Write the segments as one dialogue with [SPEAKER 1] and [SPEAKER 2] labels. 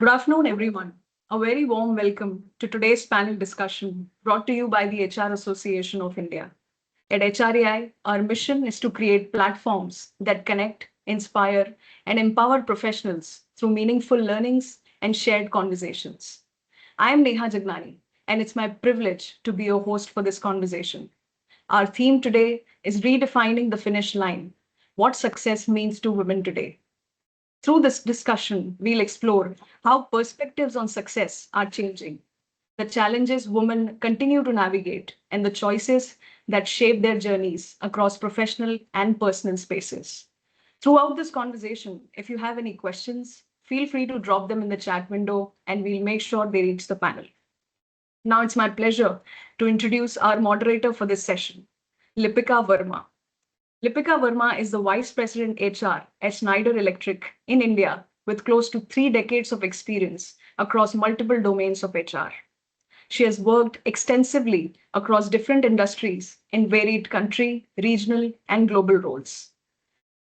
[SPEAKER 1] Good afternoon, everyone. A very warm welcome to today's panel discussion brought to you by the HR Association of India. At HREI, our mission is to create platforms that connect, inspire, and empower professionals through meaningful learnings and shared conversations. I am Neha Jagnani, and it's my privilege to be your host for this conversation. Our theme today is redefining the finish line, what success means to women today. Through this discussion, we'll explore how perspectives on success are changing, the challenges women continue to navigate, and the choices that shape their journeys across professional and personal spaces. Throughout this conversation, if you have any questions, feel free to drop them in the chat window and we'll make sure they reach the panel. Now it's my pleasure to introduce our moderator for this session, Lipika Verma. Lipika Verma is the Vice President HR at Schneider Electric in India with close to 3 decades of experience across multiple domains of HR. She has worked extensively across different industries in varied country, regional, and global roles.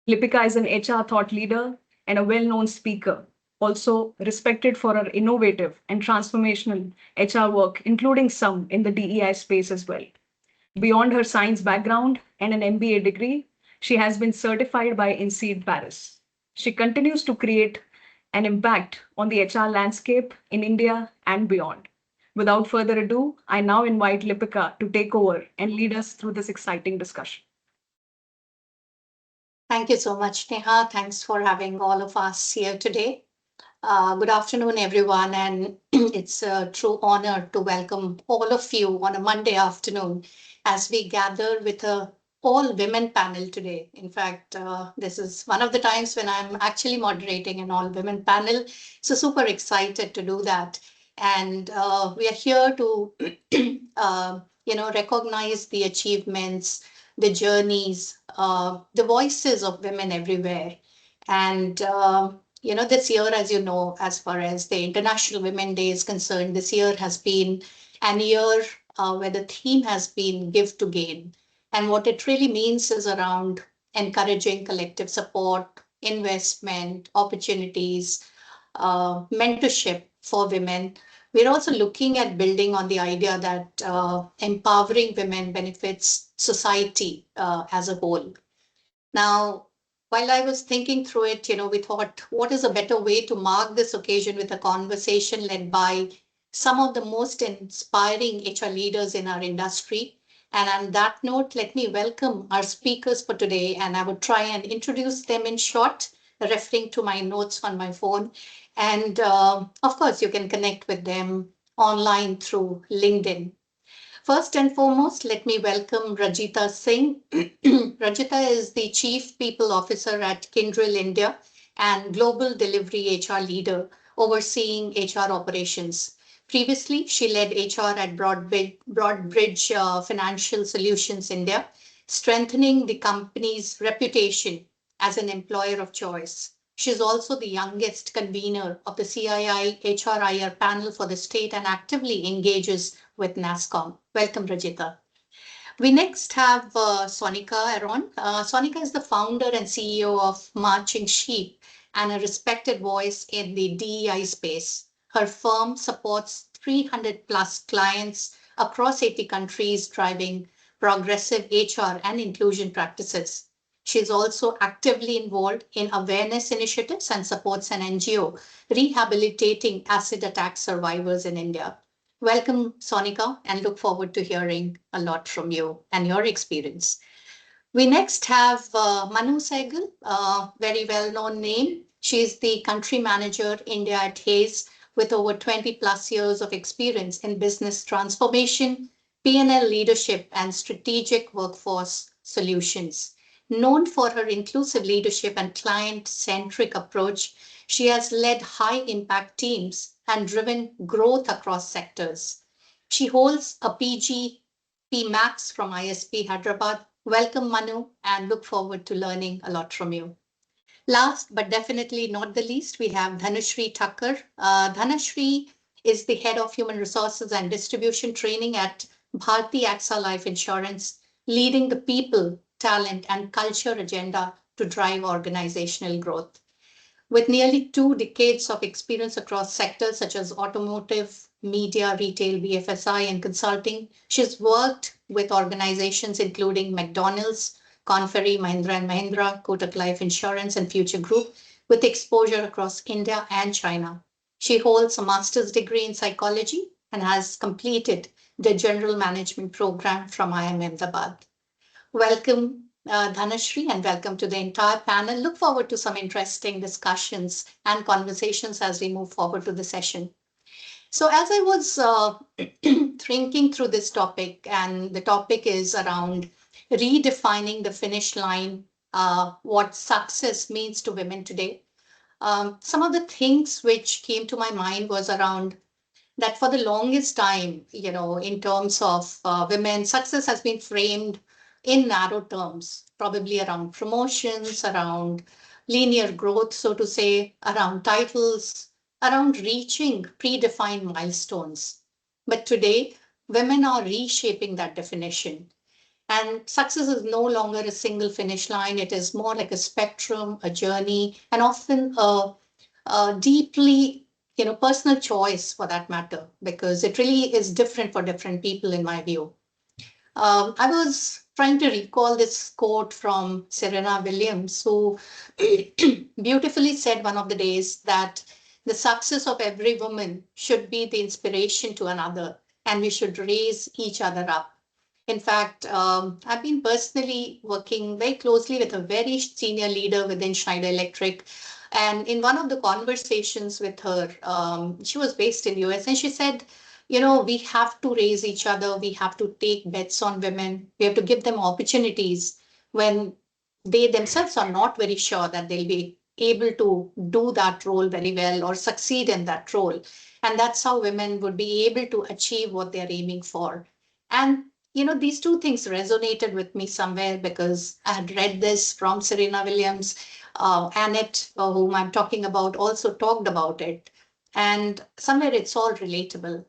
[SPEAKER 1] Lipika is an HR thought leader and a well known speaker, also respected for her innovative and transformational HR work, including some in the DEI space as well. Beyond her science background and an MBA degree, she has been certified by INSEAD Paris. She continues to create an impact on the HR landscape in India and beyond. Without further ado, I now invite Lipika to take over and lead us through this exciting discussion.
[SPEAKER 2] Thank you so much, Neha. Thanks for having all of us here today. Good afternoon, everyone, and it's a true honor to welcome all of you on a Monday afternoon as we gather with a all women panel today. In fact, this is one of the times when I'm actually moderating an all women panel. So super excited to do that. And we are here to, recognize the achievements, the journeys, the voices of women everywhere. And this year, as you know, as far as the International Women Day is concerned, this year has been an year where the theme has been Give to Gain. And what it really means is around encouraging collective support, investment, opportunities, mentorship for women. We're also looking at building on the idea that empowering women benefits society as a whole. Now, while I was thinking through it, we thought, what is a better way to mark this occasion with a conversation led by some of the most inspiring HR leaders in our industry. And on that note, let me welcome our speakers for today. And I would try and introduce them in short, referring to my notes on my phone. And of course, you can connect with them online through LinkedIn. First and foremost, let me welcome Rajita Singh. Rajita is the Chief People Officer at Kyndryl India and Global Delivery HR Leader overseeing HR operations. Previously, she led HR at Broadbridge Financial Solutions India, strengthening the company's reputation as an employer of choice. She is also the youngest convener of the CII HRIR panel for the state and actively engages with NASSCOM. Welcome, Rajita. We next have Sonika Aron. Sonika is the founder and CEO of Marching Sheep and a respected voice in the DEI space. Her firm supports 300 plus clients across 80 countries, driving progressive HR and inclusion practices. She is also actively involved in awareness initiatives and supports an NGO rehabilitating acid attack survivors in India. Welcome, Sonika, and look forward to hearing a lot from you and your experience. We next have Manu Sehgal, a very well-known name. She is the country manager India at Hayes with over 20 plus years of experience in business transformation, P&L leadership, and strategic workforce solutions. Known for her inclusive leadership and client-centric approach, she has led high-impact teams and driven growth across sectors. She holds a PG Max from ISP Hyderabad. Welcome, Manu, and look forward to learning a lot from you. Last but definitely not the least, we have Dhanashri Thakkar. Dhanashri is the head of human resources and distribution training at Bharti AXA Life Insurance, leading the people, talent, and culture agenda to drive organizational growth. With nearly 2 decades of experience across sectors such as automotive, media, retail, BFSI, and consulting, she's worked with organizations including McDonald's, Conferry, Mahindra and Mahindra, Kotak Life Insurance, and Future Group, with exposure across India and China. She holds a master's degree in psychology and has completed the general management program from IIM Ahmedabad. Welcome, Dhanashri, and welcome to the entire panel. Look forward to some interesting discussions and conversations as we move forward to the session. So, as I was thinking through this topic, and the topic is around redefining the finish line, what success means to women today. Some of the things which came to my mind was around that for the longest time, in terms of women, success has been framed in narrow terms, probably around promotions, around linear growth, so to say, around titles, around reaching predefined milestones. But today, women are reshaping that definition. And success is no longer a single finish line. It is more like a spectrum, a journey, and often a deeply personal choice for that matter, because it really is different for different people, in my view. I was trying to recall this quote from Serena Williams, who beautifully said one of the days that the success of every woman should be the inspiration to another, and we should raise each other up. In fact, I've been personally working very closely with a very senior leader within Schneider Electric. And in one of the conversations with her, she was based in US, and she said, we have to raise each other. We have to take bets on women. We have to give them opportunities when they themselves are not very sure that they'll be able to do that role very well or succeed in that role. And that's how women would be able to achieve what they're aiming for. And these two things resonated with me somewhere because I had read this from Serena Williams. Annette, whom I'm talking about, also talked about it. And somewhere it's all relatable.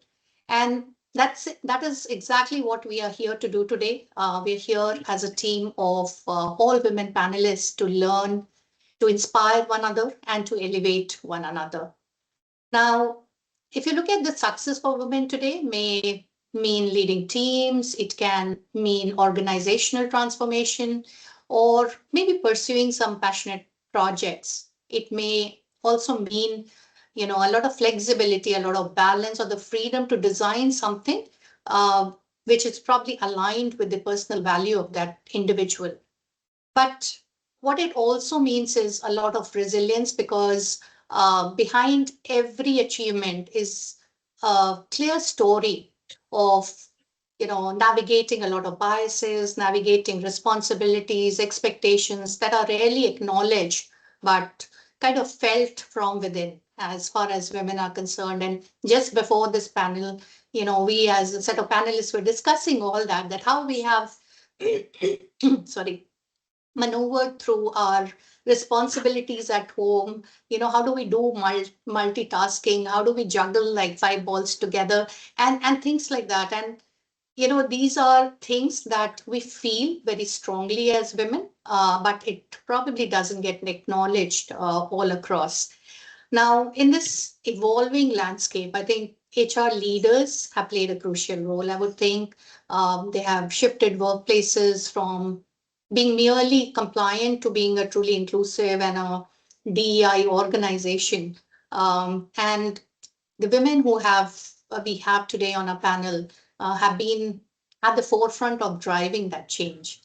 [SPEAKER 2] And that is exactly what we are here to do today. We're here as a team of all women panelists to learn, to inspire one another, and to elevate one another. Now, if you look at the success for women today, may mean leading teams, it can mean organizational transformation, or maybe pursuing some passionate projects. It may also mean, a lot of flexibility, a lot of balance, or the freedom to design something which is probably aligned with the personal value of that individual. But what it also means is a lot of resilience, because behind every achievement is a clear story of navigating a lot of biases, navigating responsibilities, expectations that are rarely acknowledged but kind of felt from within as far as women are concerned. And just before this panel, we as a set of panelists were discussing all that how we have sorry, maneuvered through our responsibilities at home. How do we do multitasking? How do we juggle like five balls together, and things like that? And these are things that we feel very strongly as women, but it probably doesn't get acknowledged all across. Now, in this evolving landscape, I think HR leaders have played a crucial role. I would think they have shifted workplaces from being merely compliant to being a truly inclusive and a DEI organization. And the women who we have today on our panel have been at the forefront of driving that change.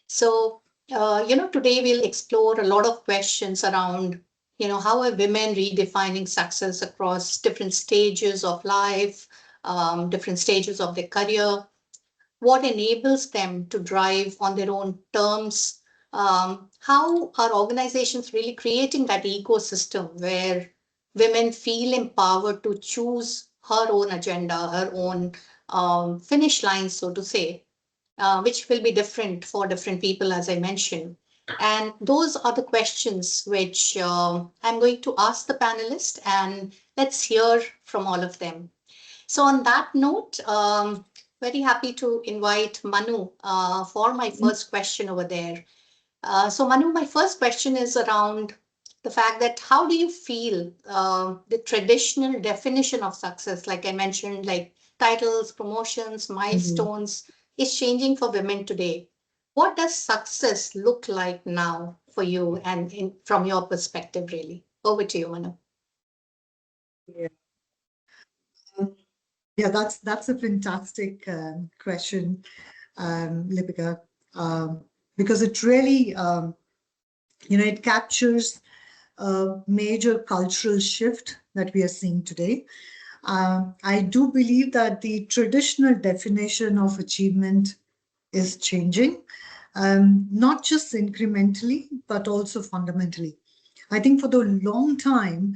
[SPEAKER 2] So, today we'll explore a lot of questions around, how are women redefining success across different stages of life, different stages of their career, what enables them to drive on their own terms, how are organizations really creating that ecosystem where women feel empowered to choose her own agenda, her own finish line, so to say, which will be different for different people, as I mentioned. And those are the questions which I'm going to ask the panelists, and let's hear from all of them. So, on that note, very happy to invite Manu for my first question over there. So, Manu, my first question is around the fact that how do you feel the traditional definition of success, like I mentioned, like titles, promotions,
[SPEAKER 3] Mhm.
[SPEAKER 2] milestones, is changing for women today. What does success look like now for you and from your perspective, really? Over to you, Manu.
[SPEAKER 3] Yeah. Um, yeah, that's a fantastic question, Lipika, because it really, it captures a major cultural shift that we are seeing today. I do believe that the traditional definition of achievement is changing, not just incrementally, but also fundamentally. I think for the long time,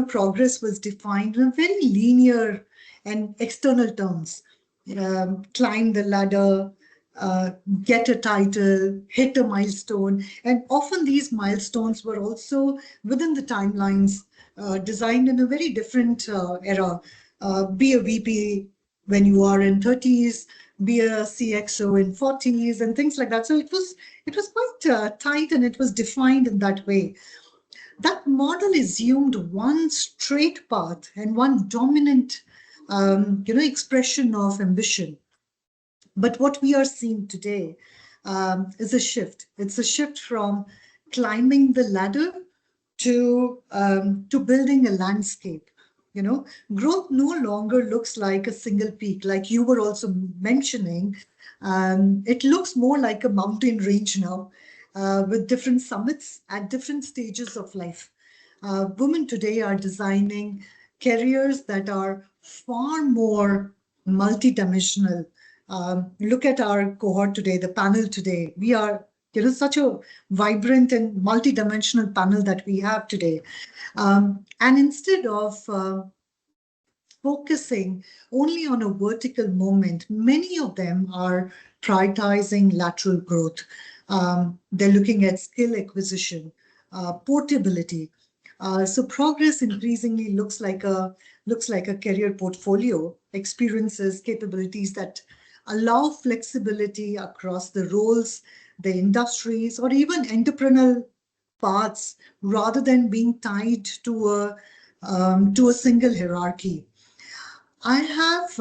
[SPEAKER 3] progress was defined in very linear and external terms. Climb the ladder, uh, get a title, hit a milestone. And often these milestones were also within the timelines designed in a very different era. Be a VP when you are in 30s, be a CXO in 40s, and things like that. So it was quite tight and it was defined in that way. That model assumed one straight path and one dominant, expression of ambition. But what we are seeing today is a shift. It's a shift from climbing the ladder to building a landscape. You know, growth no longer looks like a single peak, like you were also mentioning. It looks more like a mountain range now, with different summits at different stages of life. Women today are designing careers that are far more multidimensional. Look at our cohort today, the panel today. We are, such a vibrant and multidimensional panel that we have today. And instead of focusing only on a vertical movement, many of them are prioritizing lateral growth. They're looking at skill acquisition, portability. So progress increasingly looks like a career portfolio, experiences, capabilities that allow flexibility across the roles, the industries, or even entrepreneurial paths rather than being tied to a single hierarchy. I have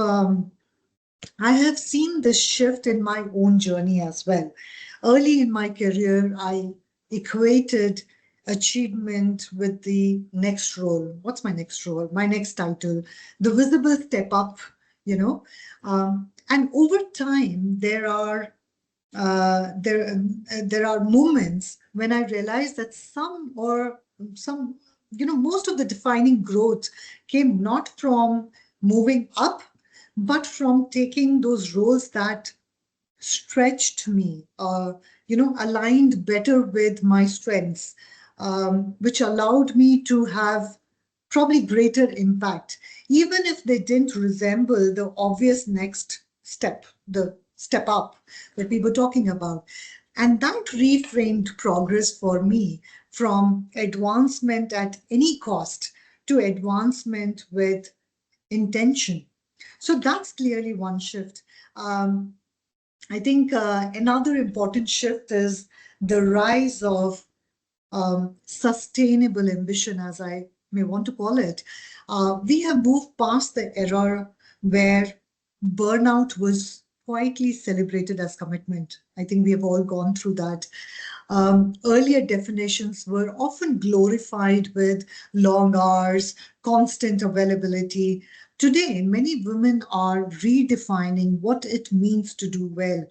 [SPEAKER 3] I have seen this shift in my own journey as well. Early in my career, I equated achievement with the next role. What's my next role? My next title, the visible step up, you know. And over time, there are moments when I realized that some, most of the defining growth came not from moving up, but from taking those roles that stretched me, aligned better with my strengths, which allowed me to have probably greater impact, even if they didn't resemble the obvious next step, the step up that we were talking about. And that reframed progress for me from advancement at any cost to advancement with intention. So that's clearly one shift. Um, I think another important shift is the rise of sustainable ambition, as I may want to call it. We have moved past the era where burnout was quietly celebrated as commitment. I think we have all gone through that. Earlier definitions were often glorified with long hours, constant availability. Today, many women are redefining what it means to do well,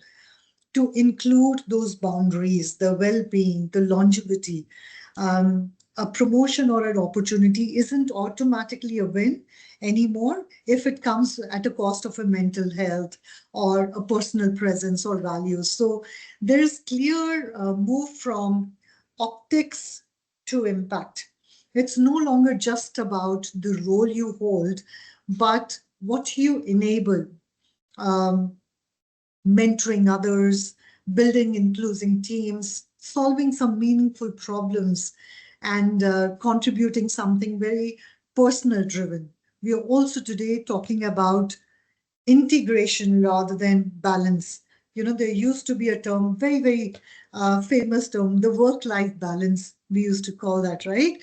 [SPEAKER 3] to include those boundaries, the well being, the longevity. A promotion or an opportunity isn't automatically a win anymore if it comes at a cost of a mental health or a personal presence or values. So there is clear move from optics to impact. It's no longer just about the role you hold, but what you enable. Um, Mentoring others, building inclusive teams, solving some meaningful problems, and contributing something very personal driven. We are also today talking about integration rather than balance. There used to be a term, very, very famous term, the work-life balance, we used to call that, right?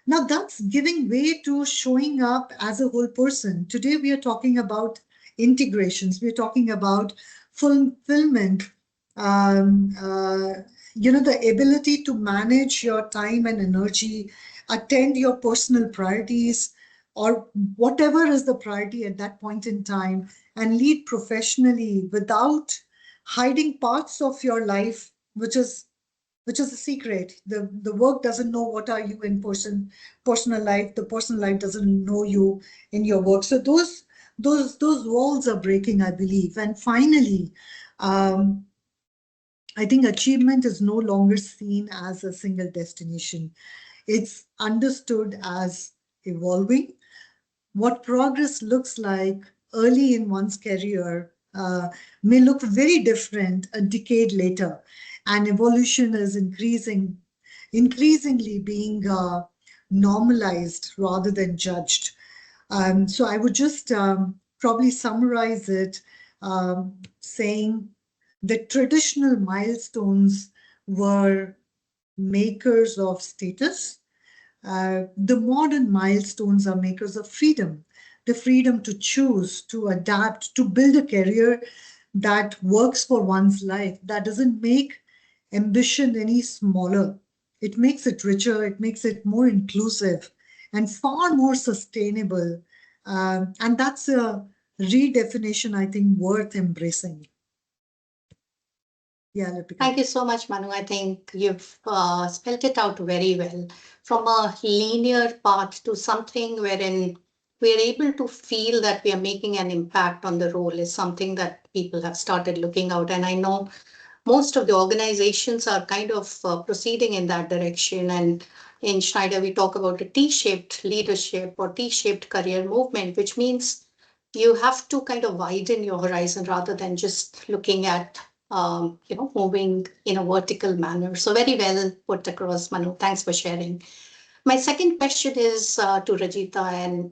[SPEAKER 3] Now that's giving way to showing up as a whole person. Today we are talking about integrations. We're talking about fulfillment. Um, uh, the ability to manage your time and energy, attend your personal priorities, or whatever is the priority at that point in time, and lead professionally without hiding parts of your life, which is a secret. The work doesn't know what are you in personal life. The personal life doesn't know you in your work. So those walls are breaking, I believe. And finally, um, I think achievement is no longer seen as a single destination. It's understood as evolving. What progress looks like early in one's career may look very different a decade later, and evolution is increasingly being normalized rather than judged. So I would just probably summarize it saying the traditional milestones were makers of status. The modern milestones are makers of freedom, the freedom to choose, to adapt, to build a career that works for one's life, that doesn't make ambition any smaller. It makes it richer, it makes it more inclusive and far more sustainable. And that's a redefinition, I think, worth embracing. Yeah, Lipika.
[SPEAKER 2] Thank you so much, Manu. I think you've spelled it out very well. From a linear path to something wherein we're able to feel that we are making an impact on the role is something that people have started looking out. And I know most of the organizations are kind of proceeding in that direction. And in Schneider, we talk about a T-shaped leadership or T-shaped career movement, which means you have to kind of widen your horizon rather than just looking at moving in a vertical manner. So very well put across, Manu. Thanks for sharing. My second question is to Rajita, and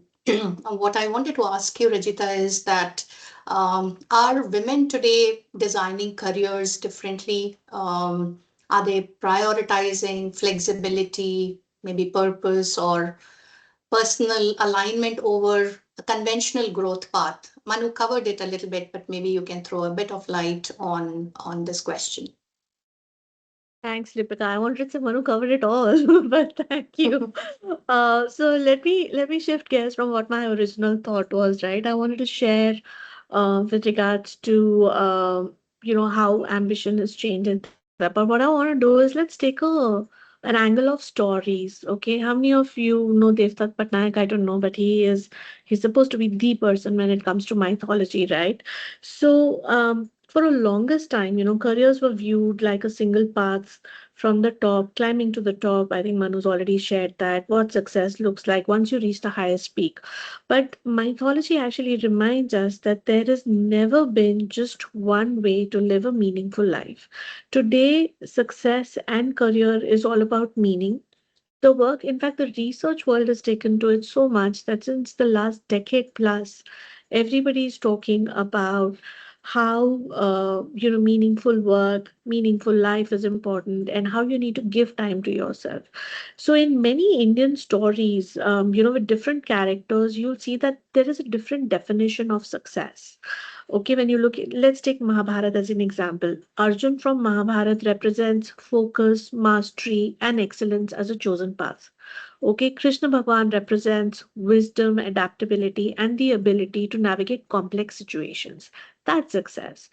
[SPEAKER 2] what I wanted to ask you, Rajita, is that are women today designing careers differently? Are they prioritizing flexibility, maybe purpose, or personal alignment over a conventional growth path? Manu covered it a little bit, but maybe you can throw a bit of light on this question.
[SPEAKER 4] Thanks, Lipika. I wanted to say Manu covered it all, but thank you. So let me shift gears from what my original thought was, right? I wanted to share with regards to how ambition has changed and things like that. But what I want to do is let's take an angle of stories. Okay, how many of you know Devdutt Patnaik? I don't know, but he's supposed to be the person when it comes to mythology, right? So for a longest time, careers were viewed like a single path from the top, climbing to the top. I think Manu's already shared that, what success looks like once you reach the highest peak. But mythology actually reminds us that there has never been just one way to live a meaningful life. Today, success and career is all about meaning. The work, in fact, the research world has taken to it so much that since the last decade plus, everybody is talking about how meaningful work, meaningful life is important, and how you need to give time to yourself. So, in many Indian stories, with different characters, you'll see that there is a different definition of success. Okay, when you look at, let's take Mahabharata as an example. Arjun from Mahabharata represents focus, mastery, and excellence as a chosen path. Okay, Krishna Bhagwan represents wisdom, adaptability, and the ability to navigate complex situations. That's success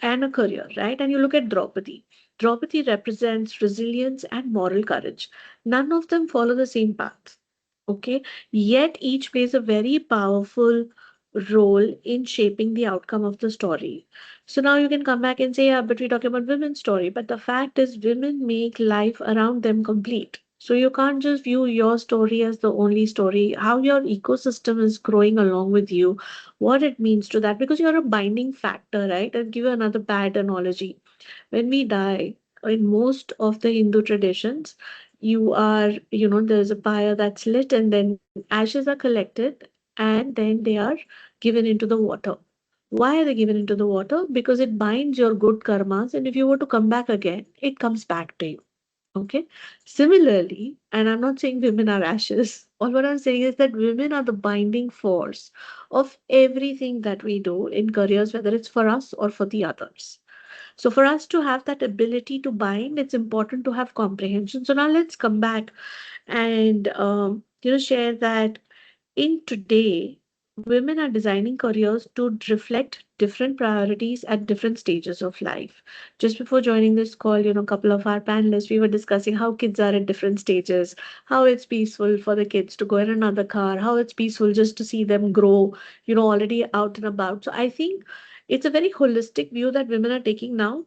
[SPEAKER 4] and a career, right? And you look at Draupadi. Draupadi represents resilience and moral courage. None of them follow the same path. Okay, yet each plays a very powerful role in shaping the outcome of the story. So now you can come back and say, yeah, but we're talking about women's story. But the fact is, women make life around them complete. So you can't just view your story as the only story, how your ecosystem is growing along with you, what it means to that, because you're a binding factor, right? I'll give you another bad analogy. When we die, in most of the Hindu traditions, there's a pyre that's lit, and then ashes are collected, and then they are given into the water. Why are they given into the water? Because it binds your good karmas, and if you were to come back again, it comes back to you. Okay. Similarly, and I'm not saying women are ashes, all what I'm saying is that women are the binding force of everything that we do in careers, whether it's for us or for the others. So, for us to have that ability to bind, it's important to have comprehension. So, now let's come back and share that in today, women are designing careers to reflect different priorities at different stages of life. Just before joining this call, a couple of our panelists, we were discussing how kids are at different stages, how it's peaceful for the kids to go in another car, how it's peaceful just to see them grow, already out and about. So I think it's a very holistic view that women are taking now,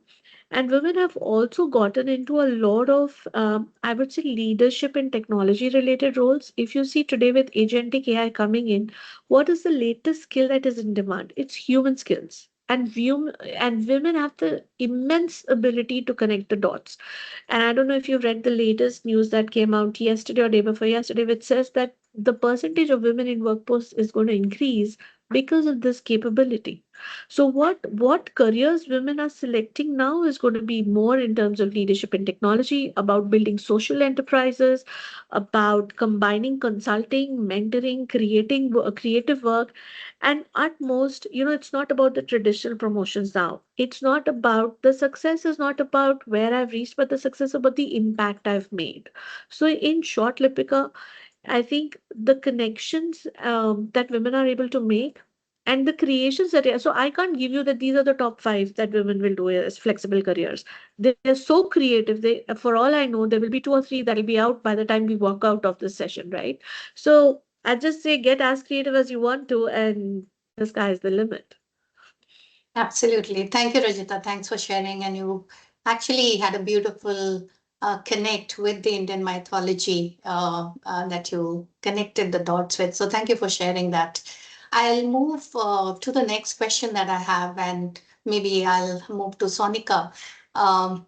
[SPEAKER 4] and women have also gotten into a lot of, I would say, leadership and technology related roles. If you see today with agentic AI coming in, what is the latest skill that is in demand? It's human skills. And women have the immense ability to connect the dots. And I don't know if you've read the latest news that came out yesterday or day before yesterday, which says that the percentage of women in workforce is going to increase because of this capability. So what careers women are selecting now is going to be more in terms of leadership and technology, about building social enterprises, about combining consulting, mentoring, creating creative work, and at most, it's not about the traditional promotions now. It's not about the success is not about where I've reached, but the success about the impact I've made. So in short, Lipika, I think the connections that women are able to make and the creations that, so I can't give you that these are the top five that women will do as flexible careers. They're so creative. For all I know, there will be two or three that'll be out by the time we walk out of this session, right? So I just say get as creative as you want to, and the sky is the limit.
[SPEAKER 2] Absolutely. Thank you, Rajita. Thanks for sharing. And you actually had a beautiful connect with the Indian mythology that you connected the dots with. So thank you for sharing that. I'll move to the next question that I have, and maybe I'll move to Sonika.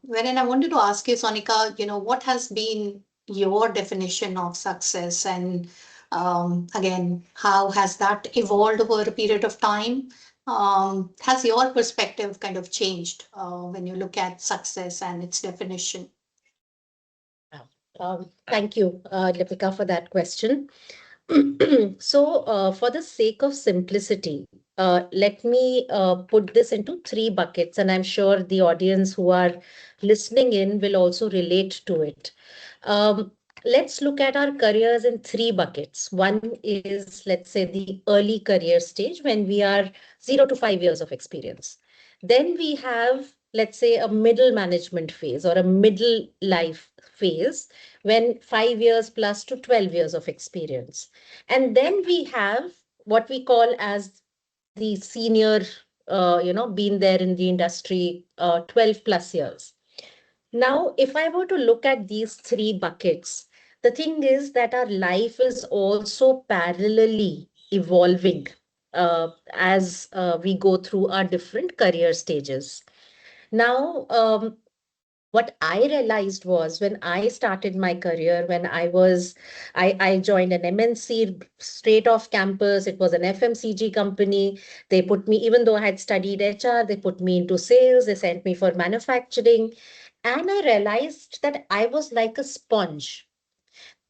[SPEAKER 2] Wherein I wanted to ask you, Sonika, what has been your definition of success? And again, how has that evolved over a period of time? Has your perspective kind of changed when you look at success and its definition?
[SPEAKER 5] Yeah. Thank you, Lipika, for that question. So, for the sake of simplicity, let me put this into three buckets, and I'm sure the audience who are listening in will also relate to it. Um, let's look at our careers in three buckets. One is, let's say, the early career stage when we are 0 to 5 years of experience. Then we have, let's say, a middle management phase or a middle life phase when 5 years plus to 12 years of experience. And then we have what we call as the senior, been there in the industry 12 plus years. Now, if I were to look at these three buckets, the thing is that our life is also parallelly evolving as we go through our different career stages. Now, what I realized was when I started my career, when I joined an MNC straight off campus. It was an FMCG company. They put me, even though I had studied HR, they put me into sales. They sent me for manufacturing. And I realized that I was like a sponge.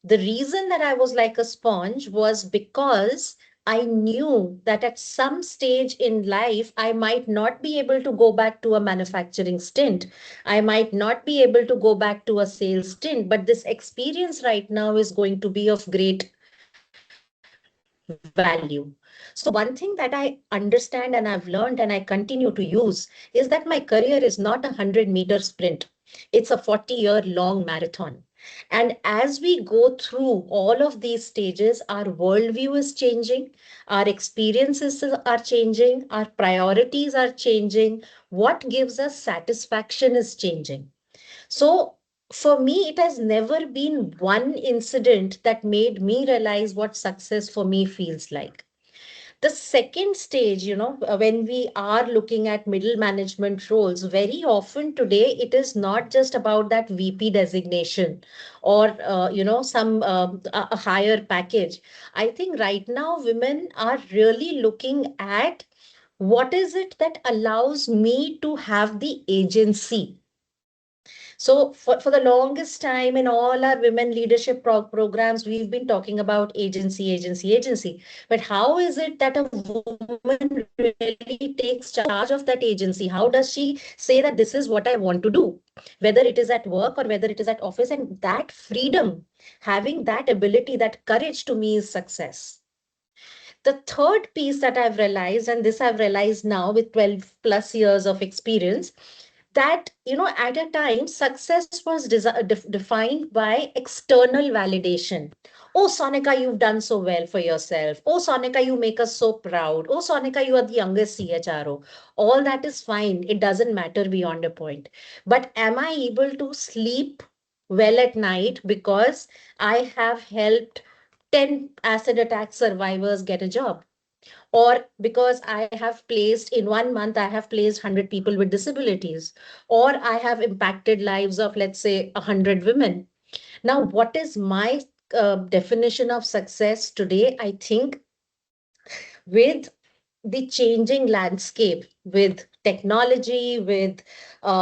[SPEAKER 5] The reason that I was like a sponge was because I knew that at some stage in life, I might not be able to go back to a manufacturing stint. I might not be able to go back to a sales stint, but this experience right now is going to be of great value. So, one thing that I understand and I've learned and I continue to use is that my career is not a 100-meter sprint, it's a 40-year long marathon. And as we go through all of these stages, our worldview is changing, our experiences are changing, our priorities are changing, what gives us satisfaction is changing. So, for me, it has never been one incident that made me realize what success for me feels like. The second stage, when we are looking at middle management roles, very often today it is not just about that VP designation or some a higher package. I think right now women are really looking at What is it that allows me to have the agency? So for the longest time in all our women leadership programs, we've been talking about agency, agency, agency. But how is it that a woman really takes charge of that agency? How does she say that this is what I want to do? Whether it is at work or whether it is at office, and that freedom, having that ability, that courage to me is success. The third piece that I've realized, and this I've realized now with 12 plus years of experience, that at a time success was defined by external validation. Oh Sonika, you've done so well for yourself. Oh Sonika, you make us so proud. Oh Sonika, you are the youngest chro. All that is fine, it doesn't matter beyond a point. But am I able to sleep well at night because I have helped 10 acid attack survivors get a job, or because I have placed in 1 month, I have placed 100 people with disabilities, or I have impacted lives of, let's say, 100 women. Now, what is my definition of success today? I think with the changing landscape, with technology, with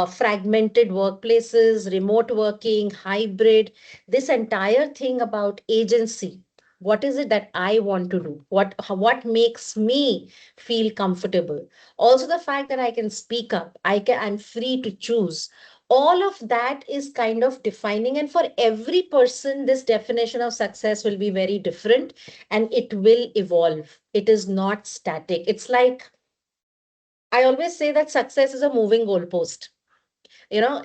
[SPEAKER 5] fragmented workplaces, remote working, hybrid, this entire thing about agency. What is it that I want to do? What makes me feel comfortable? Also, the fact that I can speak up, I'm free to choose. All of that is kind of defining, and for every person, this definition of success will be very different and it will evolve. It is not static. It's like, I always say that success is a moving goalpost,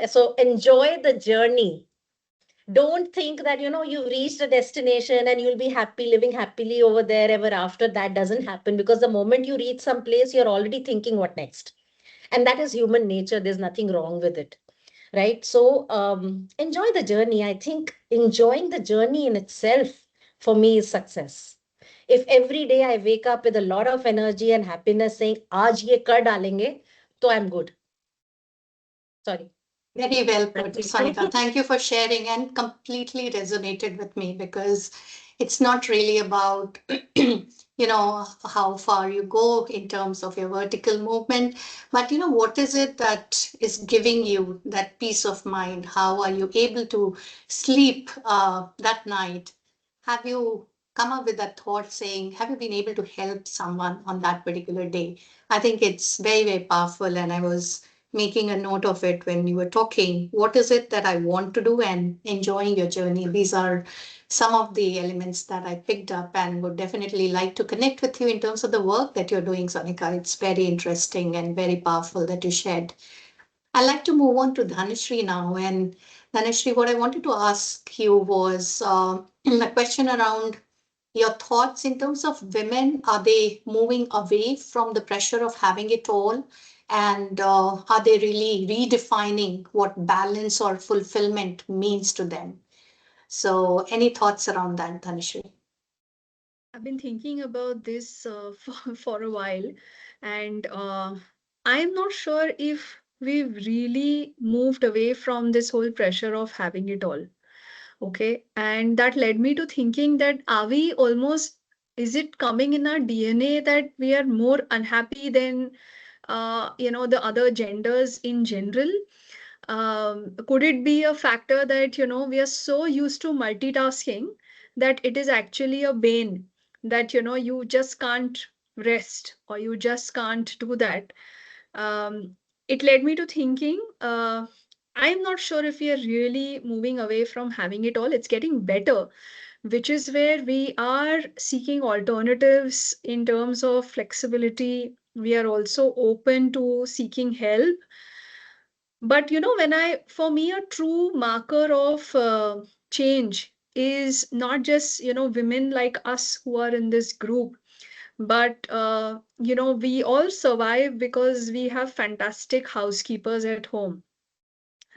[SPEAKER 5] so enjoy the journey. Don't think that, you've reached a destination and you'll be happy, living happily over there ever after. That doesn't happen, because the moment you reach some place, you're already thinking what next. And that is human nature. There's nothing wrong with it. Right. So enjoy the journey. I think enjoying the journey in itself for me is success. If every day I wake up with a lot of energy and happiness saying, Aaj ye kar dalenge, so I'm good. Sorry.
[SPEAKER 2] Very well put,
[SPEAKER 5] Thank
[SPEAKER 2] Sonika.
[SPEAKER 5] you.
[SPEAKER 2] Thank you for sharing, and completely resonated with me because it's not really about, how far you go in terms of your vertical movement, but what is it that is giving you that peace of mind? How are you able to sleep that night? Have you come up with that thought saying, have you been able to help someone on that particular day? I think it's very, very powerful. And I was making a note of it when you were talking. What is it that I want to do, and enjoying your journey? These are some of the elements that I picked up and would definitely like to connect with you in terms of the work that you're doing, Sonika. It's very interesting and very powerful that you shared. I'd like to move on to Dhanashri now. And Dhanashri, what I wanted to ask you was a question around your thoughts in terms of women. Are they moving away from the pressure of having it all? And are they really redefining what balance or fulfillment means to them? So, any thoughts around that, Dhanashri?
[SPEAKER 1] I've been thinking about this for a while, and I'm not sure if we've really moved away from this whole pressure of having it all. Okay. And that led me to thinking that are we almost, is it coming in our DNA that we are more unhappy than, the other genders in general? Could it be a factor that, we are so used to multitasking that it is actually a bane, that, you just can't rest or you just can't do that? It led me to thinking, I'm not sure if we are really moving away from having it all. It's getting better, which is where we are seeking alternatives in terms of flexibility. We are also open to seeking help. But for me, a true marker of change is not just, women like us who are in this group, but we all survive because we have fantastic housekeepers at home,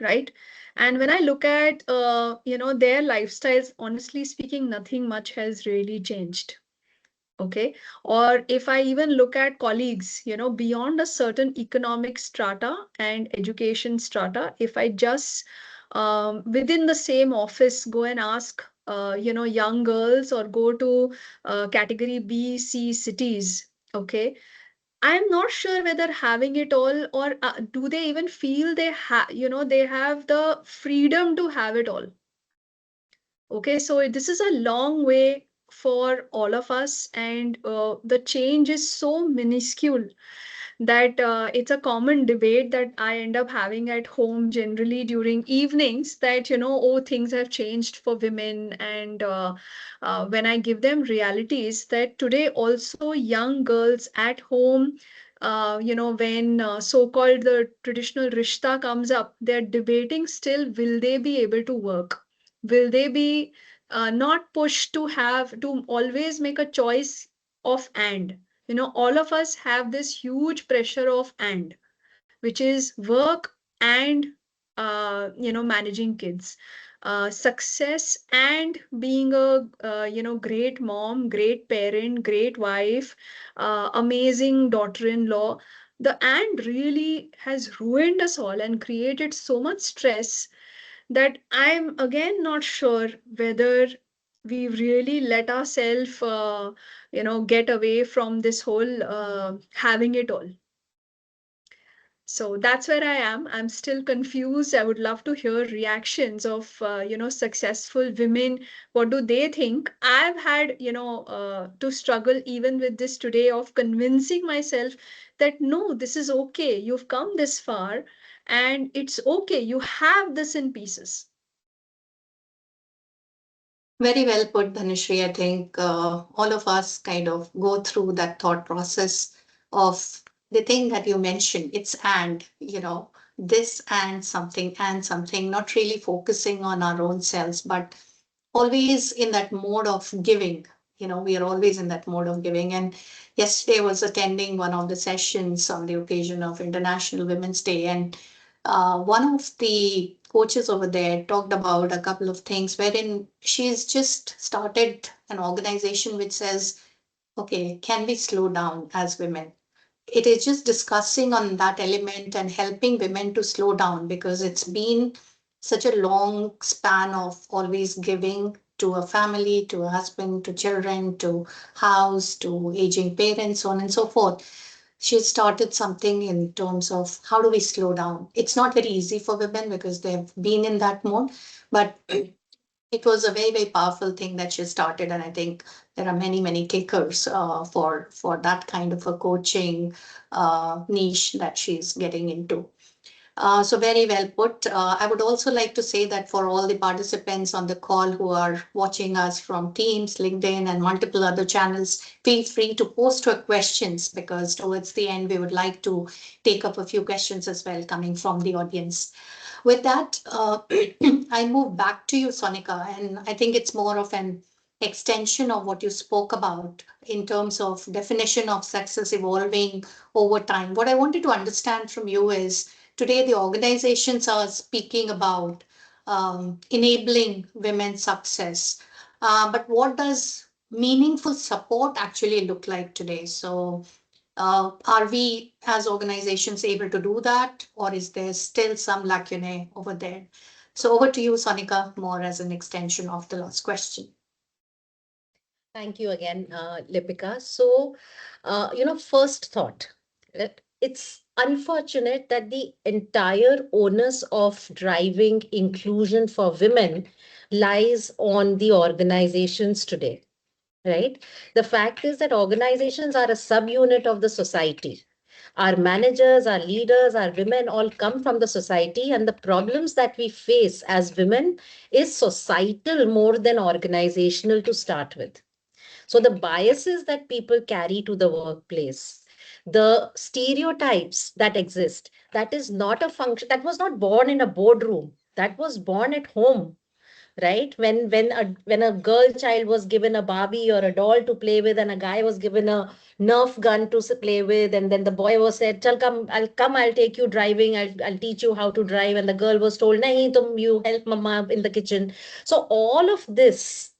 [SPEAKER 1] right? And when I look at their lifestyles, honestly speaking, nothing much has really changed. Okay. Or if I even look at colleagues, beyond a certain economic strata and education strata, if I just within the same office go and ask young girls, or go to category B C cities, okay,
[SPEAKER 4] I'm not sure whether having it all, or do they even feel they have, they have the freedom to have it all. Okay, so this is a long way for all of us, and the change is so minuscule that it's a common debate that I end up having at home generally during evenings, that, oh, things have changed for women. And when I give them realities that today also young girls at home, when so-called the traditional rishta comes up, they're debating still, will they be able to work? Will they be not pushed to have to always make a choice of and? All of us have this huge pressure of and, which is work and managing kids, success and being a great mom, great parent, great wife, amazing daughter-in-law. The and really has ruined us all and created so much stress that I'm again not sure whether we really let ourselves, get away from this whole having it all. So that's where I am. I'm still confused. I would love to hear reactions of, successful women. What do they think? I've had, to struggle even with this today of convincing myself that no, this is okay. You've come this far and it's okay. You have this in pieces.
[SPEAKER 2] Very well put, Dhanushree. I think all of us kind of go through that thought process of the thing that you mentioned. It's this and something, not really focusing on our own selves, but always in that mode of giving. We are always in that mode of giving. And yesterday I was attending one of the sessions on the occasion of International Women's Day, and one of the coaches over there talked about a couple of things wherein she's just started an organization which says, okay, can we slow down as women? It is just discussing on that element and helping women to slow down, because it's been such a long span of always giving to a family, to a husband, to children, to house, to aging parents, so on and so forth. She started something in terms of how do we slow down. It's not very easy for women because they've been in that mode, but it was a very very powerful thing that she started. And I think there are many many takers for that kind of a coaching niche that she's getting into. So very well put. I would also like to say that for all the participants on the call who are watching us from Teams, LinkedIn, and multiple other channels, feel free to post your questions, because towards the end we would like to take up a few questions as well coming from the audience. With that, I move back to you, Sonika, and I think it's more of an extension of what you spoke about in terms of definition of success evolving over time. What I wanted to understand from you is today the organizations are speaking about enabling women's success, but what does meaningful support actually look like today? So are we as organizations able to do that, or is there still some lacunae over there? So over to you, Sonika, more as an extension of the last question.
[SPEAKER 5] Thank you again, Lipika. So, first thought, it's unfortunate that the entire onus of driving inclusion for women lies on the organizations today, right? The fact is that organizations are a subunit of the society. Our managers, our leaders, our women all come from the society, and the problems that we face as women is societal more than organizational to start with. So the biases that people carry to the workplace, the stereotypes that exist, that is not a function, that was not born in a boardroom, that was born at home, right? When a girl child was given a Barbie or a doll to play with, and a guy was given a Nerf gun to play with, and then the boy was said, "Chal, come, I'll take you driving, I'll teach you how to drive," and the girl was told, "Nahi, you help mama in the kitchen." So all of this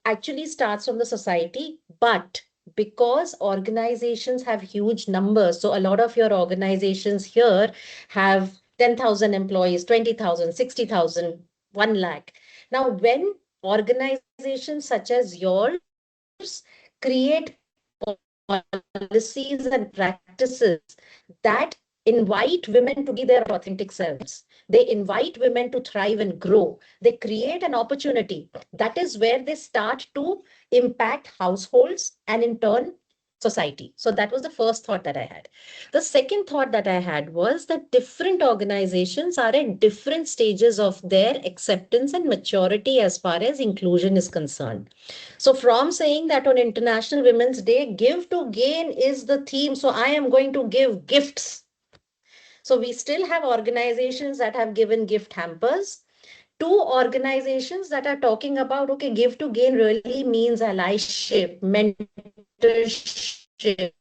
[SPEAKER 5] actually starts from the society, but because organizations have huge numbers, so a lot of your organizations here have 10,000 employees, 20,000, 60,000, 1 lakh. Now, when organizations such as yours create policies policies and practices that invite women to be their authentic selves. They invite women to thrive and grow. They create an opportunity. That is where they start to impact households and in turn society. So that was the first thought that I had. The second thought that I had was that different organizations are at different stages of their acceptance and maturity as far as inclusion is concerned. So, from saying that on International Women's Day, give to gain is the theme. So, I am going to give gifts. So, we still have organizations that have given gift hampers. Two organizations that are talking about, okay, give to gain really means allyship, mentorship,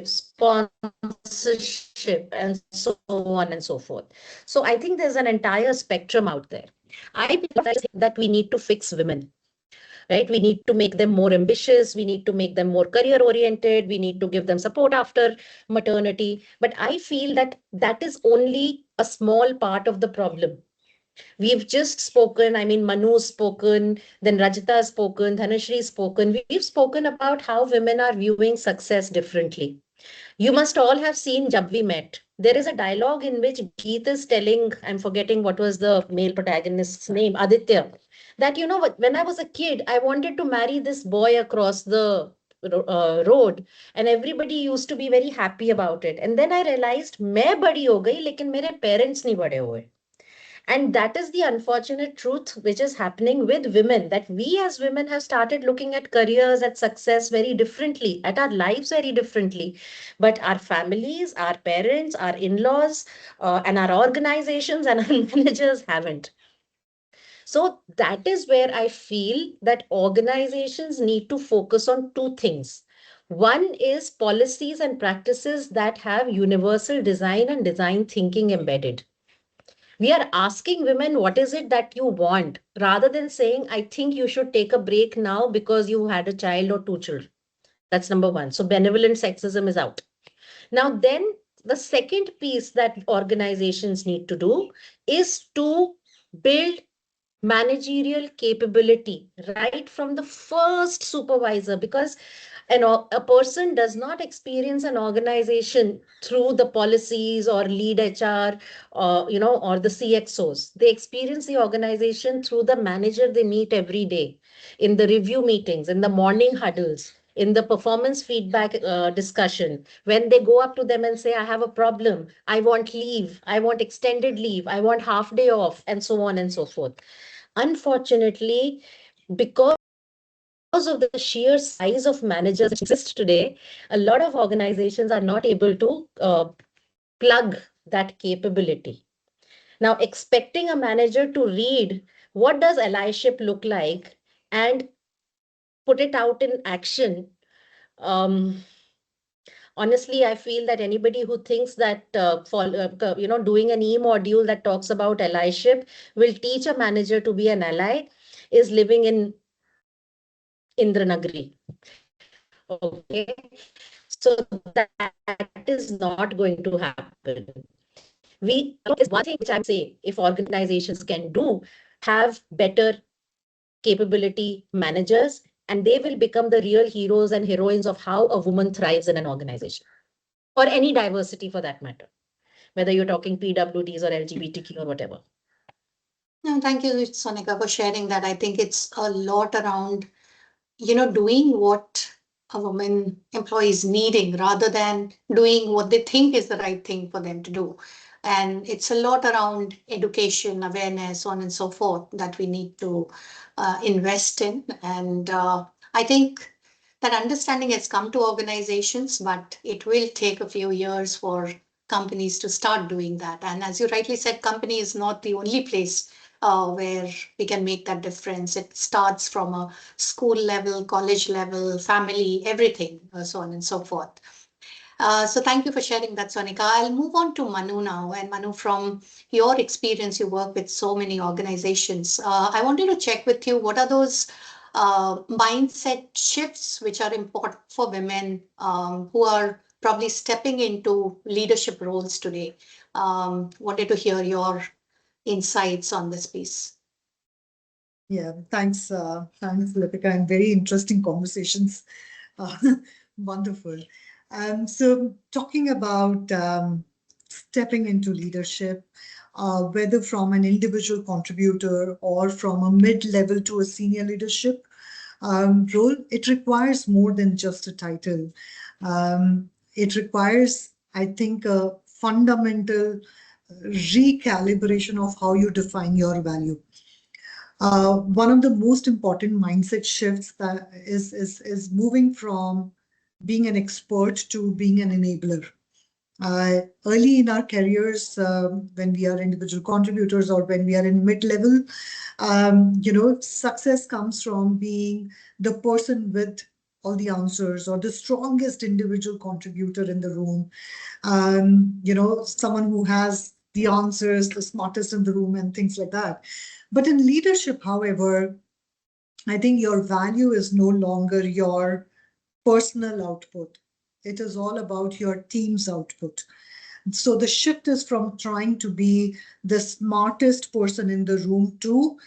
[SPEAKER 5] sponsorship, and so on and so forth. So, I think there's an entire spectrum out there. I that we need to fix women, right? We need to make them more ambitious. We need to make them more career oriented. We need to give them support after maternity. But I feel that that is only a small part of the problem. We've just spoken, I mean, Manu's spoken, then Rajita's spoken, Dhanashree's spoken. We've spoken about how women are viewing success differently. You must all have seen Jab We Met. There is a dialogue in which Geet is telling, I'm forgetting what was the male protagonist's name, Aditya, that, you know what, when I was a kid, I wanted to marry this boy across the road, and everybody used to be very happy about it. And then I realized, मैं बड़ी हो गई, लेकिन मेरे parents नहीं बड़े हुए. And that is the unfortunate truth which is happening with women, that we as women have started looking at careers, at success very differently, at our lives very differently. But our families, our parents, our in-laws, and our organizations and our managers haven't. So that is where I feel that organizations need to focus on two things. One is policies and practices that have universal design and design thinking embedded. We are asking women, what is it that you want, rather than saying, I think you should take a break now because you had a child or two children. That's number one. So benevolent sexism is out. Now, then the second piece that organizations need to do is to build managerial capability right from the first supervisor, because a person does not experience an organization through the policies or lead HR, or the CXOs. They experience the organization through the manager they meet every day, in the review meetings, in the morning huddles, in the performance feedback discussion, when they go up to them and say, I have a problem, I want leave, I want extended leave, I want half day off, and so on and so forth. Unfortunately, because of the sheer size of managers that exist today, a lot of organizations are not able to plug that capability. Now, expecting a manager to read what does allyship look like and put it out in action, um, honestly, I feel that anybody who thinks that doing an e-module that talks about allyship will teach a manager to be an ally is living in Indranagari. Okay, so that is not going to happen. We is one thing which I would say, if organizations can do, have better capability managers, and they will become the real heroes and heroines of how a woman thrives in an organization, or any diversity for that matter, whether you're talking PWDs or LGBTQ or whatever.
[SPEAKER 2] No, thank you, Sonika, for sharing that. I think it's a lot around, doing what a woman employee is needing rather than doing what they think is the right thing for them to do. And it's a lot around education, awareness, so on and so forth, that we need to invest in. And I think that understanding has come to organizations, but it will take a few years for companies to start doing that. And as you rightly said, company is not the only place where we can make that difference. It starts from a school level, college level, family, everything, so on and so forth. So thank you for sharing that, Sonika. I'll move on to Manu now. And Manu, from your experience, you work with so many organizations. I wanted to check with you, what are those mindset shifts which are important for women who are probably stepping into leadership roles today? Wanted to hear your insights on this piece.
[SPEAKER 3] Yeah, thanks, Lipika, and very interesting conversations. Uh, Wonderful. So, talking about stepping into leadership, whether from an individual contributor or from a mid-level to a senior leadership role, it requires more than just a title. It requires, I think, a fundamental recalibration of how you define your value. One of the most important mindset shifts that is moving from being an expert to being an enabler. Early in our careers, when we are individual contributors or when we are in mid-level, success comes from being the person with all the answers or the strongest individual contributor in the room. Someone who has the answers, the smartest in the room, and things like that. But in leadership, however, I think your value is no longer your personal output. It is all about your team's output. So the shift is from trying to be the smartest person in the room to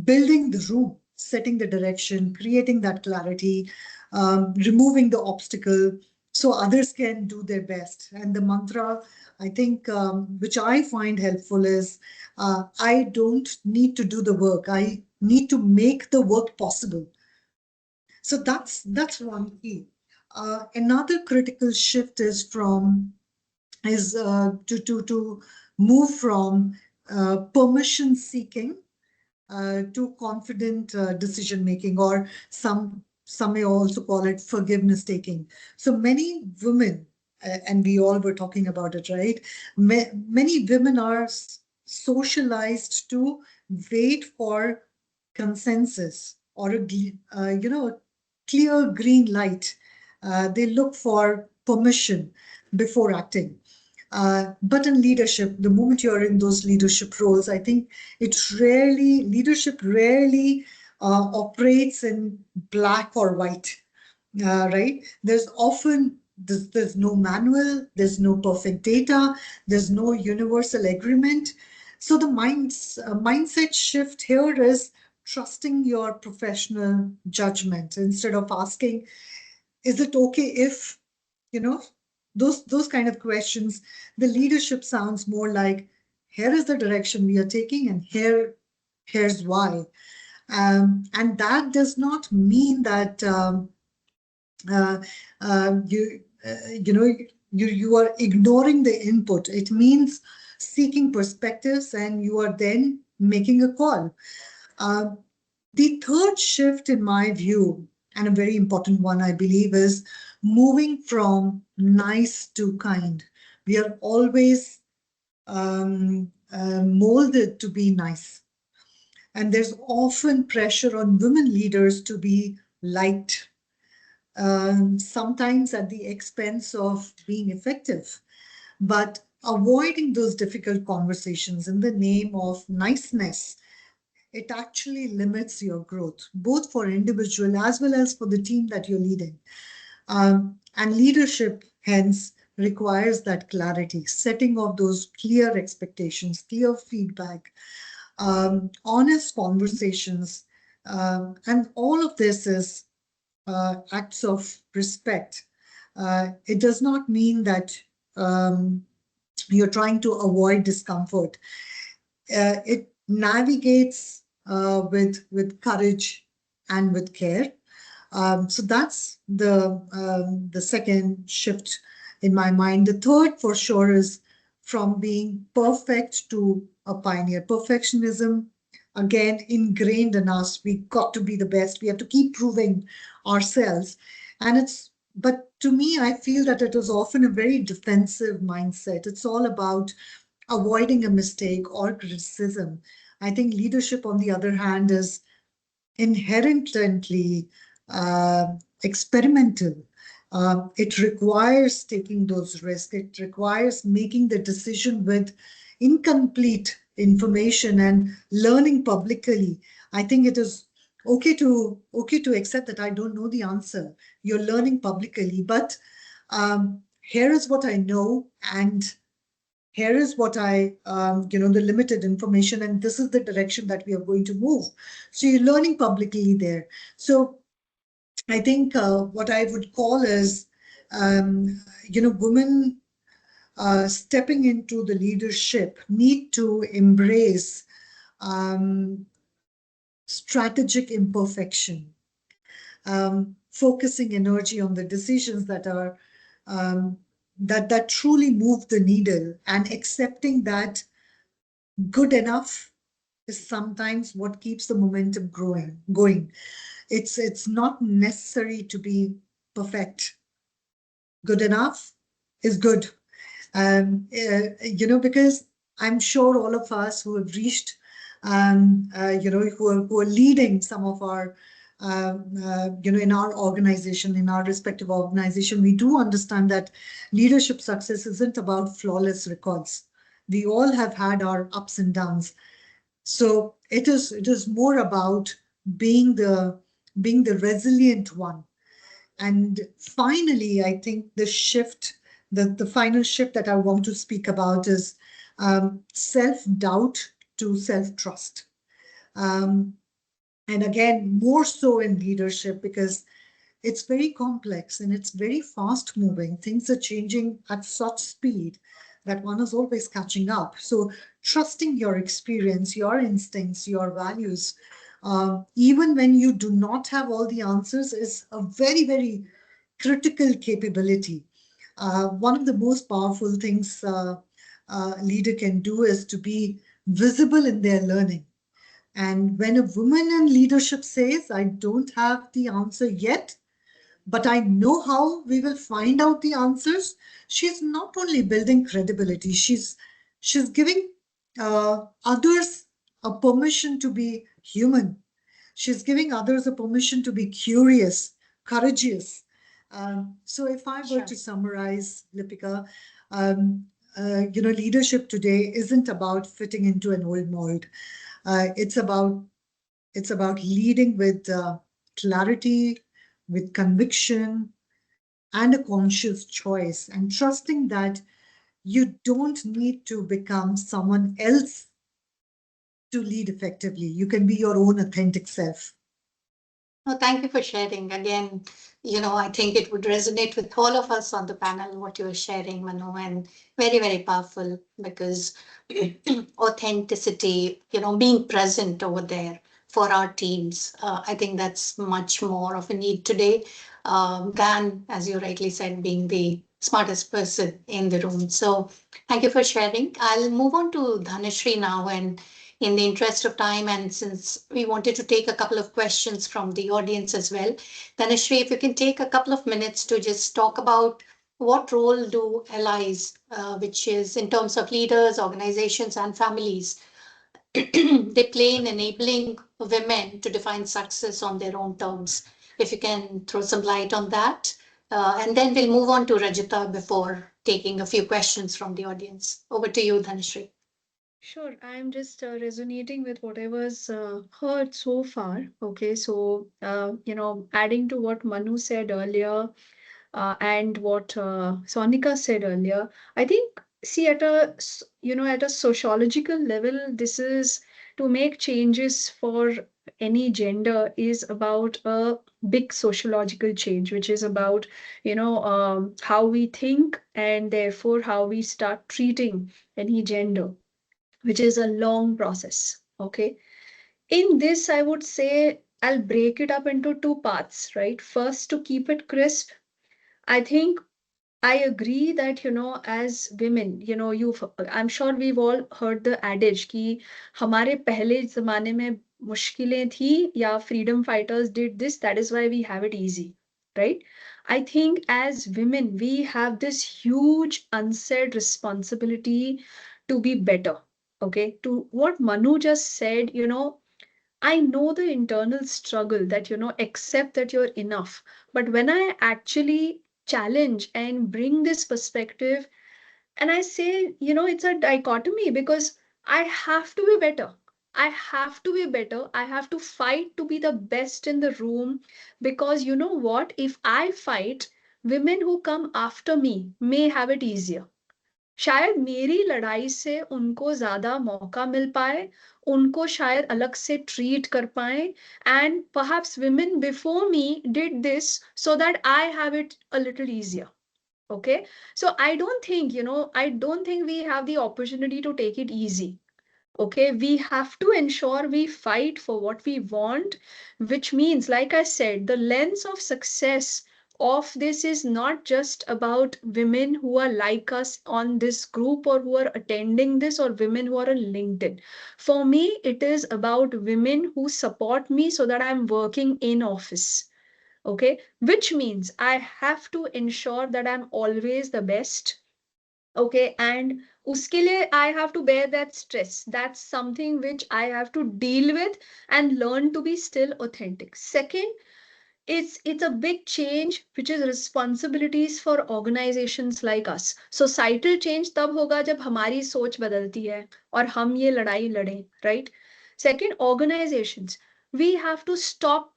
[SPEAKER 3] building the room, setting the direction, creating that clarity, removing the obstacle so others can do their best. And the mantra, I think, which I find helpful is I don't need to do the work. I need to make the work possible. So that's one key. Another critical shift is to move from permission seeking to confident decision making, or some may also call it forgiveness taking. So many women, and we all were talking about it, right? Many women are socialized to wait for consensus or clear green light. They look for permission before acting. But in leadership, the moment you're in those leadership roles, I think leadership rarely operates in black or white, right? There's no manual, there's no perfect data, there's no universal agreement. So the mindset shift here is trusting your professional judgment instead of asking, is it okay if, you know, those kind of questions. The leadership sounds more like, here is the direction we are taking, and here's why. And that does not mean that uh, you know you are ignoring the input. It means seeking perspectives, and you are then making a call. uh, the third shift, in my view, and a very important one, I believe, is moving from nice to kind. We are always molded to be nice. And there's often pressure on women leaders to be liked, sometimes at the expense of being effective. But avoiding those difficult conversations in the name of niceness, it actually limits your growth, both for individual as well as for the team that you're leading. And leadership, hence, requires that clarity, setting of those clear expectations, clear feedback, honest conversations. And all of this is acts of respect. It does not mean that you're trying to avoid discomfort. It navigates with courage and with care. So that's the second shift in my mind. The third, for sure, is from being perfect to a pioneer. Perfectionism, again, ingrained in us. We got to be the best. We have to keep proving ourselves, and but to me, I feel that it is often a very defensive mindset. It's all about avoiding a mistake or criticism. I think leadership, on the other hand, is inherently experimental. It requires taking those risks. It requires making the decision with incomplete information and learning publicly. I think it is okay to accept that I don't know the answer. You're learning publicly, but here is what I know, and here is what the limited information, and this is the direction that we are going to move. So you're learning publicly there. So I think what I would call is, women stepping into the leadership need to embrace um, strategic imperfection, focusing energy on the decisions that are um, that truly move the needle, and accepting that good enough is sometimes what keeps the momentum going. It's not necessary to be perfect. Good enough is good. Because I'm sure all of us who have reached, who are leading some of our, in our organization, in our respective organization, we do understand that leadership success isn't about flawless records. We all have had our ups and downs. So it is more about being the being the resilient one. And finally, I think the final shift that I want to speak about is self-doubt to self-trust. Um, and again, more so in leadership, because it's very complex and it's very fast moving. Things are changing at such speed that one is always catching up. So, trusting your experience, your instincts, your values, even when you do not have all the answers, is a very, very critical capability. One of the most powerful things a leader can do is to be visible in their learning. And when a woman in leadership says, I don't have the answer yet, but I know how we will find out the answers, she's not only building credibility, she's giving others a permission to be human. She's giving others a permission to be curious, courageous. So if I were
[SPEAKER 2] Sure.
[SPEAKER 3] to summarize, Lipika, um, leadership today isn't about fitting into an old mold. It's about leading with clarity, with conviction, and a conscious choice, and trusting that you don't need to become someone else to lead effectively. You can be your own authentic self.
[SPEAKER 2] No, thank you for sharing. Again, I think it would resonate with all of us on the panel, what you are sharing, Manu, and very, very powerful because authenticity, being present over there for our teams, I think that's much more of a need today than, as you rightly said, being the smartest person in the room. So thank you for sharing. I'll move on to Dhanashri now, and in the interest of time, and since we wanted to take a couple of questions from the audience as well, Dhanashri, if you can take a couple of minutes to just talk about what role do allies, which is in terms of leaders, organizations, and families, they play in enabling women to define success on their own terms. If you can throw some light on that. And then we'll move on to Rajita before taking a few questions from the audience. Over to you, Dhanashri.
[SPEAKER 1] Sure, I'm just resonating with whatever's heard so far. Okay, so adding to what Manu said earlier, and what Sonika said earlier, I think, see, at a sociological level, this is to make changes for any gender is about a big sociological change, which is about how we think and therefore how we start treating any gender, which is a long process. Okay. In this, I would say I'll break it up into two parts, right? First, to keep it crisp, I think I agree that, as women, I'm sure we've all heard the adage कि हमारे पहले ज़माने में मुश्किलें थी या freedom fighters did this, that is why we have it easy, right? I think as women, we have this huge unsaid responsibility to be better, okay? To what Manu just said, I know the internal struggle that, accept that you're enough. But when I actually challenge and bring this perspective, and I say, it's a dichotomy because I have to be better. I have to be better. I have to fight to be the best in the room because you know what? If I fight, women who come after me may have it easier.
[SPEAKER 6] शायद मेरी लड़ाई से उनको ज्यादा मौका मिल पाए, उनको शायद अलग से ट्रीट कर पाए, and perhaps women before me did this so that I have it a little easier. Okay, so I don't think, I don't think we have the opportunity to take it easy. Okay, we have to ensure we fight for what we want, which means, like I said, the lens of success of this is not just about women who are like us on this group or who are attending this or women who are on LinkedIn. For me, it is about women who support me so that I'm working in office. Okay, which means I have to ensure that I'm always the best. Okay, and uske liye I have to bear that stress. That's something which I have to deal with and learn to be still authentic. Second, it's a big change which is responsibilities for organizations like us. Societal change तब होगा जब हमारी सोच बदलती है और हम ये लड़ाई लड़ें, right? Second, organizations, we have to stop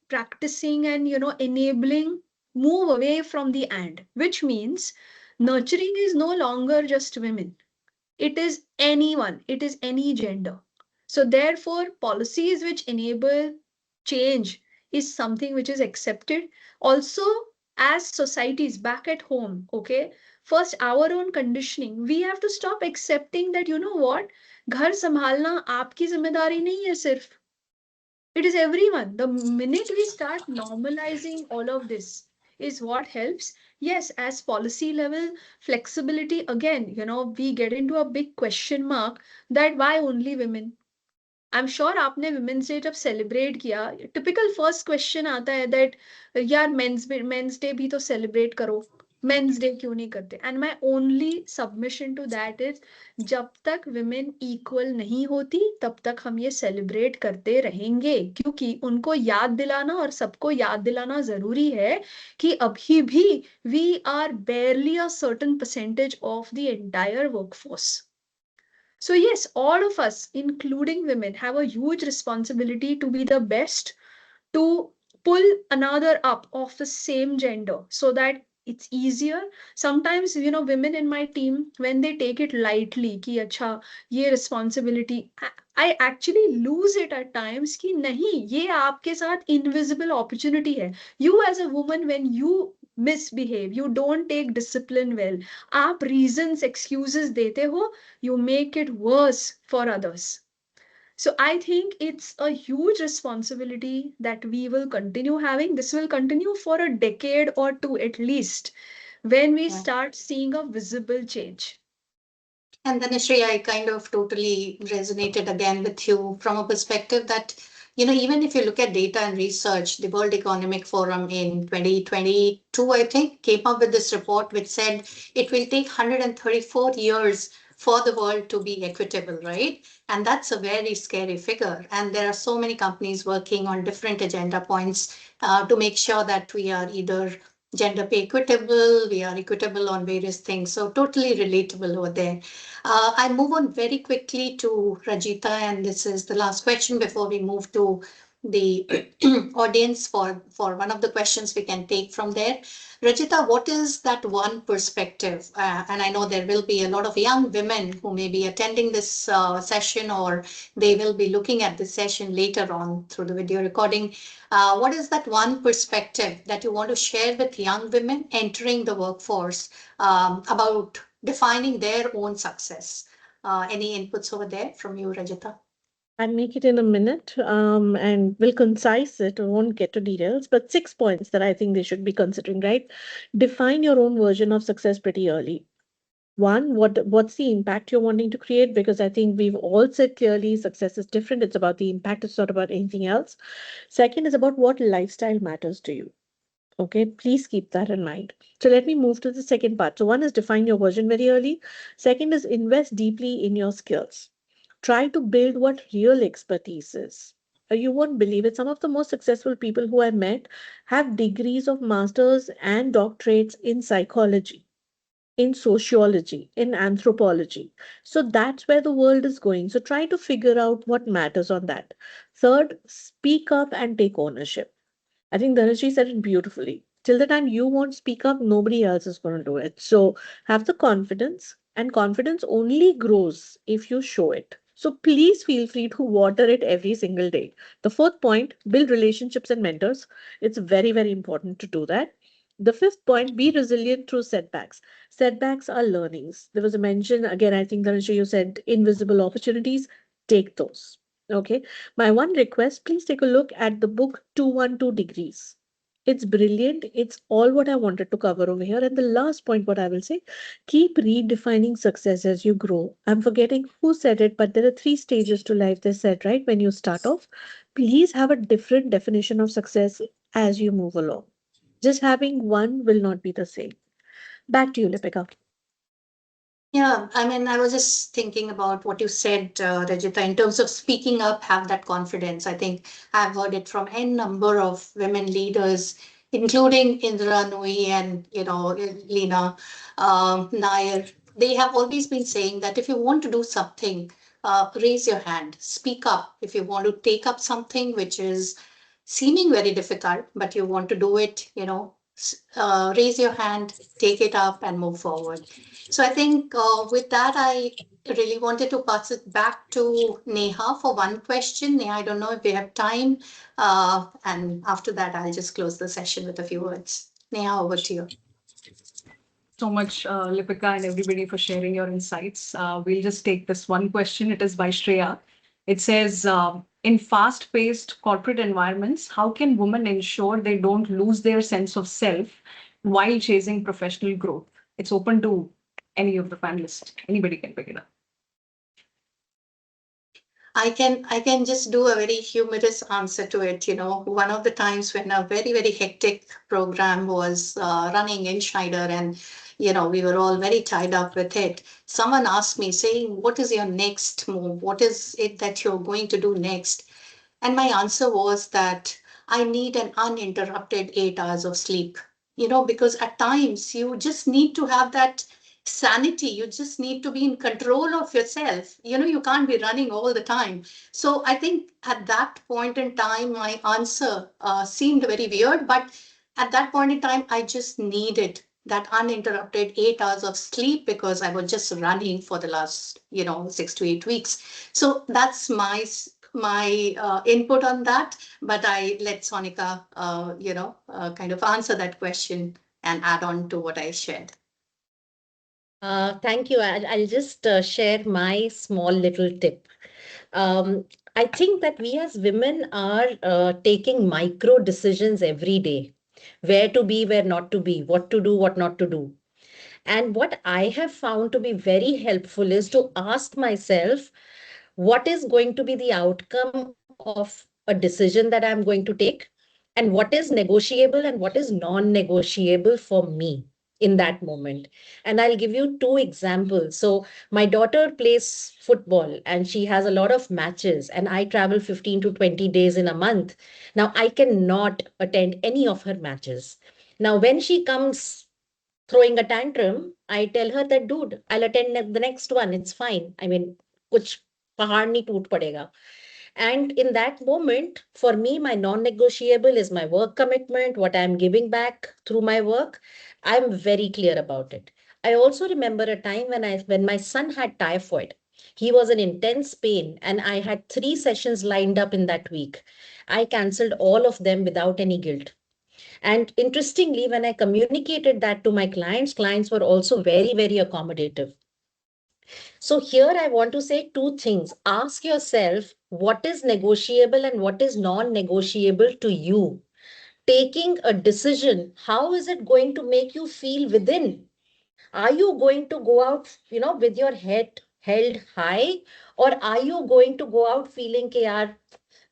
[SPEAKER 6] practicing and enabling, move away from the and, which means nurturing is no longer just women, it is anyone, it is any gender. So therefore policies which enable change is something which is accepted. Also, as societies back at home, okay, first our own conditioning, we have to stop accepting that, you know what, घर संभालना आपकी जिम्मेदारी नहीं है सिर्फ, it is everyone. The minute we start normalizing all of this is what helps. Yes, as policy level flexibility, again, we get into a big question mark that why only women? I'm sure आपने Women's Day जब celebrate किया, typical first question आता है that यार men's day भी तो celebrate करो, men's day क्यों नहीं करते? And my only submission to that is जब तक women equal नहीं होती तब तक हम ये celebrate करते रहेंगे, क्योंकि उनको याद दिलाना और सबको याद दिलाना जरूरी है कि अभी भी we are barely a certain percentage of the entire workforce. So, yes, all of us, including women, have a huge responsibility to be the best, to pull another up of the same gender so that it's easier. Sometimes, women in my team, when they take it lightly, ki acha, ye responsibility, I actually lose it at times ki nahi, ye aapke saath invisible opportunity hai. You as a woman, when you misbehave, you don't take discipline well, आप reasons, excuses देते हो, you make it worse for others. So I think it's a huge responsibility that we will continue having. This will continue for a decade or two at least when we
[SPEAKER 2] Yeah.
[SPEAKER 6] start seeing a visible change.
[SPEAKER 2] And then, Shri, I kind of totally resonated again with you from a perspective that, even if you look at data and research, the World Economic Forum in 2022, I think, came up with this report which said it will take 134 years for the world to be equitable, right? And that's a very scary figure. And there are so many companies working on different agenda points to make sure that we are either gender pay equitable, we are equitable on various things. So totally relatable over there. I move on very quickly to Rajita, and this is the last question before we move to the audience for one of the questions we can take from there. Rajita, what is that one perspective? And I know there will be a lot of young women who may be attending this session, or they will be looking at this session later on through the video recording. What is that one perspective that you want to share with young women entering the workforce about defining their own success? Any inputs over there from you, Rajita?
[SPEAKER 4] I'll make it in a minute, and we'll concise it. I won't get to details, but 6 points that I think they should be considering, right? Define your own version of success pretty early. One, what's the impact you're wanting to create? Because I think we've all said clearly success is different. It's about the impact, it's not about anything else. Second is about what lifestyle matters to you. Okay, please keep that in mind. So let me move to the second part. So one is define your version very early. Second is invest deeply in your skills. Try to build what real expertise is. You won't believe it. Some of the most successful people who I met have degrees of masters and doctorates in psychology, in sociology, in anthropology. So that's where the world is going. So try to figure out what matters on that. Third, speak up and take ownership. I think Dhanashree said it beautifully. Till the time you won't speak up, nobody else is going to do it. So have the confidence, and confidence only grows if you show it. So please feel free to water it every single day. The fourth point, build relationships and mentors. It's very, very important to do that. The fifth point, be resilient through setbacks. Setbacks are learnings. There was a mention, again, I think, Dhanushya, you said invisible opportunities. Take those. Okay. My one request, please take a look at the book 212 Degrees. It's brilliant. It's all what I wanted to cover over here. And the last point, what I will say, keep redefining success as you grow. I'm forgetting who said it, but there are three stages to life, they said, right? When you start off, please have a different definition of success as you move along. Just having one will not be the same. Back to you, Lipika.
[SPEAKER 2] Yeah, I mean, I was just thinking about what you said, Rajita, in terms of speaking up, have that confidence. I think I've heard it from a number of women leaders, including Indra Nui and, Lena Nair. They have always been saying that if you want to do something, raise your hand, speak up. If you want to take up something which is seeming very difficult, but you want to do it, raise your hand, take it up, and move forward. So I think with that, I really wanted to pass it back to Neha for one question. Neha, I don't know if we have time. And after that, I'll just close the session with a few words. Neha, over to you.
[SPEAKER 1] Thank you so much, Lipika, and everybody for sharing your insights. We'll just take this one question. It is by Shreya. It says, in fast paced corporate environments, how can women ensure they don't lose their sense of self while chasing professional growth? It's open to any of the panelists. Anybody can pick it up.
[SPEAKER 2] I can just do a very humorous answer to it. One of the times when a very, very hectic program was running in Schneider, and we were all very tied up with it. Someone asked me, saying, "What is your next move? What is it that you're going to do next?" And my answer was that I need an uninterrupted 8 hours of sleep, because at times you just need to have that sanity. You just need to be in control of yourself. You can't be running all the time. So I think at that point in time, my answer seemed very weird, but at that point in time, I just needed that uninterrupted 8 hours of sleep because I was just running for the last, 6 to 8 weeks. So that's my input on that. But I let Sonika, kind of answer that question and add on to what I shared.
[SPEAKER 5] Thank you. I'll just share my small little tip. Um, I think that we as women are taking micro decisions every day, where to be, where not to be, what to do, what not to do. And what I have found to be very helpful is to ask myself, what is going to be the outcome of a decision that I'm going to take, and what is negotiable and what is non-negotiable for me in that moment. And I'll give you two examples. So my daughter plays football and she has a lot of matches, and I travel 15 to 20 days in a month. Now I cannot attend any of her matches. Now when she comes throwing a tantrum, I tell her that, dude, I'll attend the next one. It's fine. I mean, kuch pahad nahi toot padega. And in that moment, for me, my non-negotiable is my work commitment, what I'm giving back through my work. I'm very clear about it. I also remember a time when my son had typhoid. He was in intense pain, and I had 3 sessions lined up in that week. I cancelled all of them without any guilt. And interestingly, when I communicated that to my clients, clients were also very, very accommodative. So here I want to say two things. Ask yourself what is negotiable and what is non-negotiable to you. Taking a decision, how is it going to make you feel within? Are you going to go out, with your head held high, or are you going to go out feeling कि यार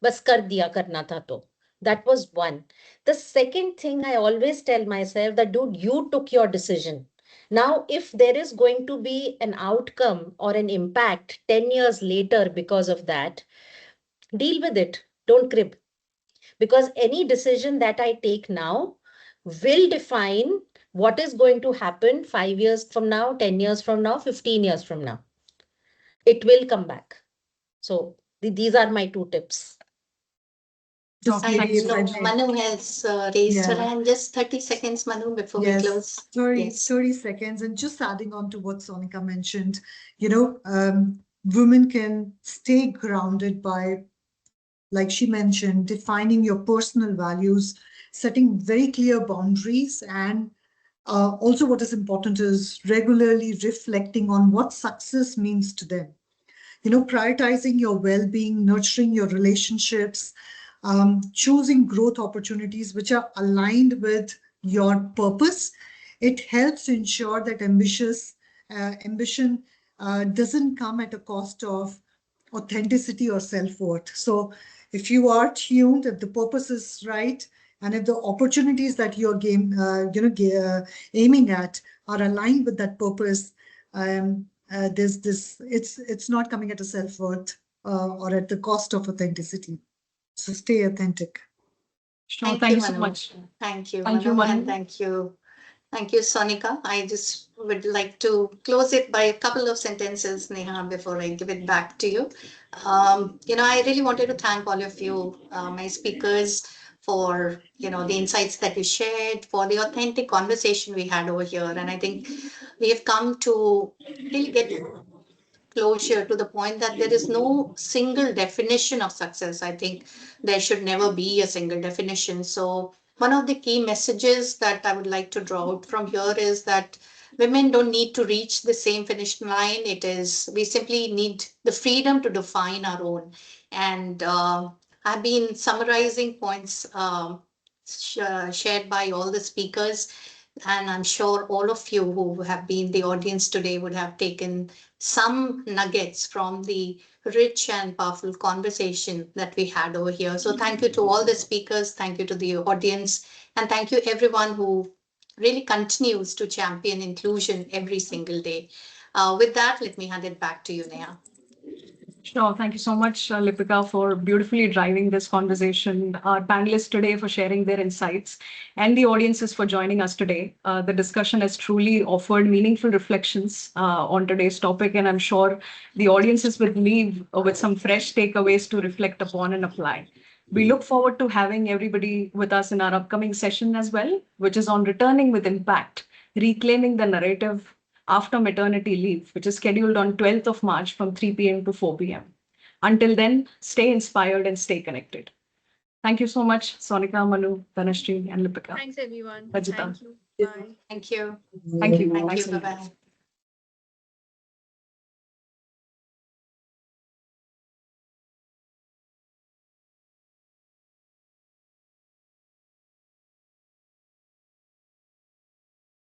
[SPEAKER 5] बस कर दिया करना था तो? That was one. The second thing I always tell myself that, dude, you took your decision. Now, if there is going to be an outcome or an impact 10 years later because of that, deal with it. Don't crib. Because any decision that I take now will define what is going to happen 5 years from now, 10 years from now, 15 years from now. It will come back. So these are my two tips.
[SPEAKER 3] Just
[SPEAKER 1] Thank
[SPEAKER 3] maybe
[SPEAKER 1] you
[SPEAKER 2] I
[SPEAKER 3] if
[SPEAKER 1] so
[SPEAKER 3] I
[SPEAKER 2] know
[SPEAKER 1] much.
[SPEAKER 3] may.
[SPEAKER 2] Manu has raised her
[SPEAKER 3] Yeah.
[SPEAKER 2] hand. Just 30 seconds, Manu, before we
[SPEAKER 3] Yes,
[SPEAKER 2] close.
[SPEAKER 3] 30,
[SPEAKER 2] Yes.
[SPEAKER 3] 30 seconds. And just adding on to what Sonika mentioned, women can stay grounded by, like she mentioned, defining your personal values, setting very clear boundaries, and also what is important is regularly reflecting on what success means to them. Prioritizing your well-being, nurturing your relationships, choosing growth opportunities which are aligned with your purpose. It helps ensure that ambition doesn't come at a cost of authenticity or self-worth. So if you are tuned, if the purpose is right, and if the opportunities that you're aiming at are aligned with that purpose, there's this it's not coming at a self-worth or at the cost of authenticity. So stay authentic.
[SPEAKER 1] Sure.
[SPEAKER 2] Thank
[SPEAKER 1] Thank
[SPEAKER 2] you,
[SPEAKER 1] you so
[SPEAKER 2] Manu.
[SPEAKER 1] much.
[SPEAKER 2] Thank you,
[SPEAKER 1] Thank you,
[SPEAKER 2] Manu, and
[SPEAKER 1] Manu.
[SPEAKER 2] thank you. Thank you, Sonika. I just would like to close it by a couple of sentences, Neha, before I give it back to you. I really wanted to thank all of you, my speakers, for the insights that you shared, for the authentic conversation we had over here. And I think we have come to really get closure to the point that there is no single definition of success. I think there should never be a single definition. So, one of the key messages that I would like to draw out from here is that women don't need to reach the same finish line. It is, we simply need the freedom to define our own. And I've been summarizing points shared by all the speakers, and I'm sure all of you who have been the audience today would have taken some nuggets from the rich and powerful conversation that we had over here. So, thank you to all the speakers, thank you to the audience, and thank you everyone who really continues to champion inclusion every single day. With that, let me hand it back to you, Neha.
[SPEAKER 1] Sure. Thank you so much, Lipika, for beautifully driving this conversation, our panelists today for sharing their insights, and the audiences for joining us today. The discussion has truly offered meaningful reflections on today's topic, and I'm sure the audiences will leave with some fresh takeaways to reflect upon and apply. We look forward to having everybody with us in our upcoming session as well, which is on returning with impact, reclaiming the narrative after maternity leave, which is scheduled on 12th of March from 3 p.m. to 4 p.m. Until then, stay inspired and stay connected. Thank you so much, Sonika, Manu, Dhanashree, and Lipika.
[SPEAKER 6] Thanks, everyone.
[SPEAKER 1] Rajita.
[SPEAKER 6] Thank you. Bye.
[SPEAKER 2] Thank you.
[SPEAKER 1] Thank you.
[SPEAKER 2] Thank
[SPEAKER 1] Thanks
[SPEAKER 2] you.
[SPEAKER 1] a
[SPEAKER 2] Bye
[SPEAKER 1] lot.
[SPEAKER 2] bye.